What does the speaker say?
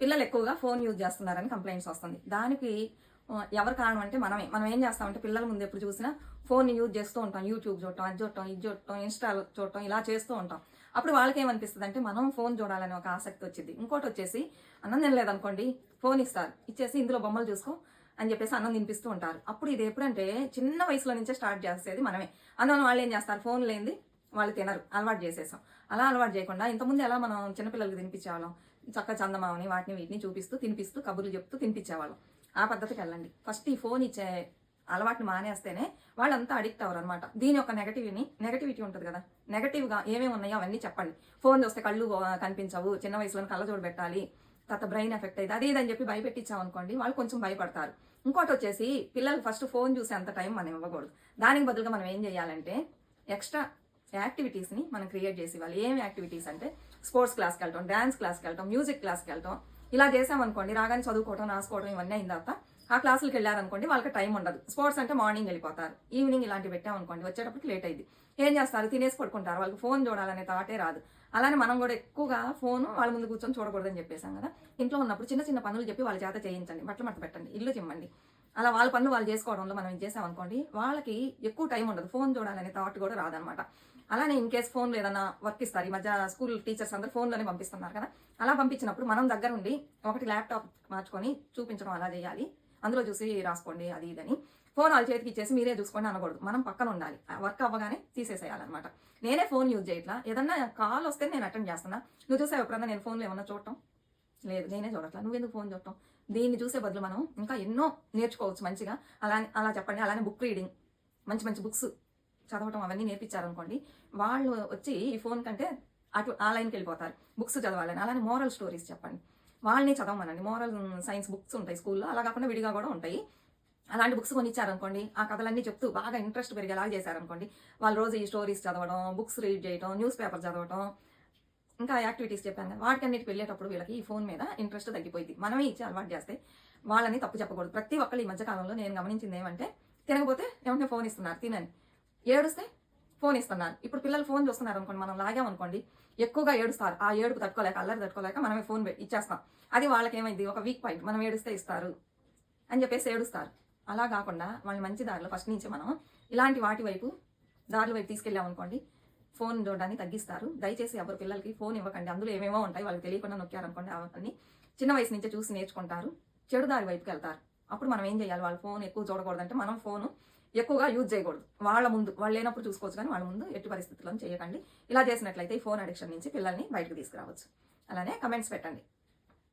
పిల్లలు ఎక్కువగా phone use చేస్తున్నారని కంప్లైంట్స్ వస్తుంది. దానికి ఎవరు కారణం అంటే మనమే. మనం ఏం చేస్తామంటే పిల్లల ముందు ఎప్పుడు చూసినా ఫోన్ యూజ్ చేస్తూ ఉంటాం. యూట్యూబ్ చూడటం, అది చూడటం, ఇది చూడటం, ఇన్స్టా చూడటం ఇలా చేస్తూ ఉంటాం. అప్పుడు వాళ్ళకేమనిపిస్తుంది అంటే మనం ఫోన్ చూడాలని ఒక ఆసక్తి వచ్చింది. ఇంకోటి వచ్చేసి అన్నం తినలేదనుకోండి, ఫోన్ ఇస్తారు. ఇచ్చేసి ఇందులో బొమ్మలు చూసుకో అని చెప్పేసి అన్నం తినిపిస్తూ ఉంటారు. అప్పుడు ఇది ఎప్పుడంటే చిన్న వయసులో నుంచే స్టార్ట్ చేసేది మనమే. అందువల్ల వాళ్ళు ఏం చేస్తారు, ఫోన్ లేనిది వాళ్ళు తినరు, అలవాటు చేసేసాం. అలా అలవాటు చేయకుండా ఇంతకుముందు ఎలా మనం చిన్నపిల్లలకి తినిపించేవాళ్ళం, చక్క చందమామని వాటిని వీటిని చూపిస్తూ తినిపిస్తూ కబుర్లు చెప్తూ తినిపించేవాళ్ళం. ఆ పద్ధతికి వెళ్ళండి. ఫస్ట్ ఈ ఫోన్ ఇచ్చే అలవాటుని మానేస్తేనే వాళ్ళంతా అడిక్ట్ అవ్వరు అనమాట. దీని యొక్క నెగటివిటీ ఉంటుంది కదా, నెగటివ్గా ఏమేమి ఉన్నాయో అవన్నీ చెప్పండి. ఫోన్ చూస్తే కళ్ళు కనిపించవు, చిన్న వయసులో కళ్ళజోడు పెట్టాలి, తర్వాత బ్రెయిన్ ఎఫెక్ట్ అయ్యింది, అది ఇదని చెప్పి భయపెట్టించామనుకోండి వాళ్ళు కొంచెం భయపడతారు. ఇంకోటి వచ్చేసి పిల్లలు ఫస్ట్ ఫోన్ చూసే అంత టైం మనం ఇవ్వకూడదు. దానికి బదులుగా మనం ఏం చేయాలంటే ఎక్స్ట్రా యాక్టివిటీస్ని మనం క్రియేట్ చేసి ఇవ్వాలి. ఏం యాక్టివిటీస్ అంటే స్పోర్ట్స్ క్లాస్కి వెళ్ళటం, డ్యాన్స్ క్లాస్కి వెళ్ళటం, మ్యూజిక్ క్లాస్కి వెళ్ళటం. ఇలా చేసామనుకోండి, రాగానే చదువుకోవడం, రాసుకోవడం ఇవన్నీ అయిన తర్వాత ఆ క్లాసులకు వెళ్ళారనుకోండి వాళ్ళకి టైం ఉండదు. స్పోర్ట్స్ అంటే మార్నింగ్ వెళ్ళిపోతారు, ఈవినింగ్ ఇలాంటివి పెట్టామనుకోండి వచ్చేటప్పటికి లేట్ అయింది. ఏం చేస్తారు, తినేసి పడుకుంటారు, వాళ్ళకి ఫోన్ చూడాలనే థాటే రాదు. అలానే మనం కూడా ఎక్కువగా ఫోన్ వాళ్ళ ముందు కూర్చొని చూడకూడదని చెప్పేసాం కదా. ఇంట్లో ఉన్నప్పుడు చిన్న చిన్న పనులు చెప్పి వాళ్ళ చేత చేయించండి, బట్టలు మట్ట పెట్టండి, ఇల్లు చిమ్మండి. అలా వాళ్ళ పనులు వాళ్ళు చేసుకోవడంలో మనం ఇది చేసామనుకోండి వాళ్ళకి ఎక్కువ టైం ఉండదు, ఫోన్ చూడాలనే థాట్ కూడా రాదనమాట. అలానే ఇన్ కేస్ ఫోన్లో ఏదైనా వర్క్ ఇస్తారు, ఈ మధ్య స్కూల్ టీచర్స్ అందరూ ఫోన్లోనే పంపిస్తున్నారు కదా. అలా పంపించినప్పుడు మనం దగ్గర ఉండి ఒకటి ల్యాప్టాప్ మార్చుకొని చూపించడం అలా చేయాలి. అందులో చూసి రాసుకోండి అది ఇదని. ఫోన్ వాళ్ళ చేతికి ఇచ్చేసి మీరే చూసుకోండి అనకూడదు, మనం పక్కన ఉండాలి. వర్క్ అవ్వగానే తీసేసేయాలన్నమాట. నేనే ఫోన్ యూజ్ చేయట్లా, ఏదన్నా కాల్ వస్తే నేను అటెండ్ చేస్తున్నా. నువ్వు చూసావు ఎప్పుడన్నా నేను ఫోన్లో ఏమన్నా చూడటం? లేదు, నేనే చూడట్లా, నువ్వెందుకు ఫోన్ చూడటం? దీన్ని చూసే బదులు మనం ఇంకా ఎన్నో నేర్చుకోవచ్చు మంచిగా. అలా చెప్పండి. అలానే బుక్ రీడింగ్, మంచి మంచి బుక్స్ చదవటం అవన్నీ నేర్పించారనుకోండి వాళ్ళు వచ్చి ఈ ఫోన్ కంటే అటు ఆ లైన్కి వెళ్ళిపోతారు, బుక్స్ చదవాలని. అలానే మోరల్ స్టోరీస్ చెప్పండి, వాళ్ళని చదవమనండి. మోరల్ సైన్స్ బుక్స్ ఉంటాయి స్కూల్లో, అలా కాకుండా విడిగా కూడా ఉంటాయి. అలాంటి బుక్స్ కొనిచ్చారనుకోండి, ఆ కథలన్నీ చెప్తూ బాగా ఇంట్రెస్ట్ పెరిగేలా చేశారనుకోండి, వాళ్ళు రోజు ఈ స్టోరీస్ చదవడం, బుక్స్ రీడ్ చేయడం, న్యూస్ పేపర్ చదవడం, ఇంకా యాక్టివిటీస్ చెప్పాను కదా, వాటికన్నిటికి వెళ్ళేటప్పుడు వీళ్ళకి ఈ ఫోన్ మీద ఇంట్రెస్ట్ తగ్గిపోయింది. మనమే ఇచ్చి అలవాటు చేస్తే వాళ్ళని తప్పు చెప్పకూడదు. ప్రతి ఒక్కళ్ళు ఈ మధ్యకాలంలో నేను గమనించింది ఏమంటే, తినకపోతే ఏమంటే ఫోన్ ఇస్తున్నారు, తినని. ఏడుస్తే ఫోన్ ఇస్తున్నారు. ఇప్పుడు పిల్లలు ఫోన్ చూస్తున్నారు అనుకోండి, మనం లాగామనుకోండి ఎక్కువగా ఏడుస్తారు. ఆ ఏడుపు తట్టుకోలేక, అల్లరి తట్టుకోలేక మనమే ఫోన్ ఇచ్చేస్తాం. అది వాళ్ళకి ఏమైంది, ఒక వీక్ పాయింట్, మనం ఏడుస్తే ఇస్తారు అని చెప్పేసి ఏడుస్తారు. అలా కాకుండా వాళ్ళని మంచి దారిలో ఫస్ట్ నుంచి మనం ఇలాంటి వాటి వైపు దారుల వైపు తీసుకెళ్ళామనుకోండి ఫోన్ చూడడాన్ని తగ్గిస్తారు. దయచేసి ఎవరు పిల్లలకి ఫోన్ ఇవ్వకండి. అందులో ఏమేమో ఉంటాయి, వాళ్ళకి తెలియకుండా నొక్కారనుకోండి అవన్నీ చిన్న వయసు నుంచే చూసి నేర్చుకుంటారు, చెడు దారి వైపుకి వెళ్తారు. అప్పుడు మనం ఏం చేయాలి, వాళ్ళ ఫోన్ ఎక్కువ చూడకూడదంటే మనం ఫోను ఎక్కువగా యూజ్ చేయకూడదు. వాళ్ళ ముందు, వాళ్ళు లేనప్పుడు చూసుకోవచ్చు కానీ వాళ్ళ ముందు ఎట్టి పరిస్థితుల్లో చేయకండి. ఇలా చేసినట్లయితే ఈ ఫోన్ అడిక్షన్ నుంచి పిల్లల్ని బయటకు తీసుకురావచ్చు. అలానే కమెంట్స్ పెట్టండి.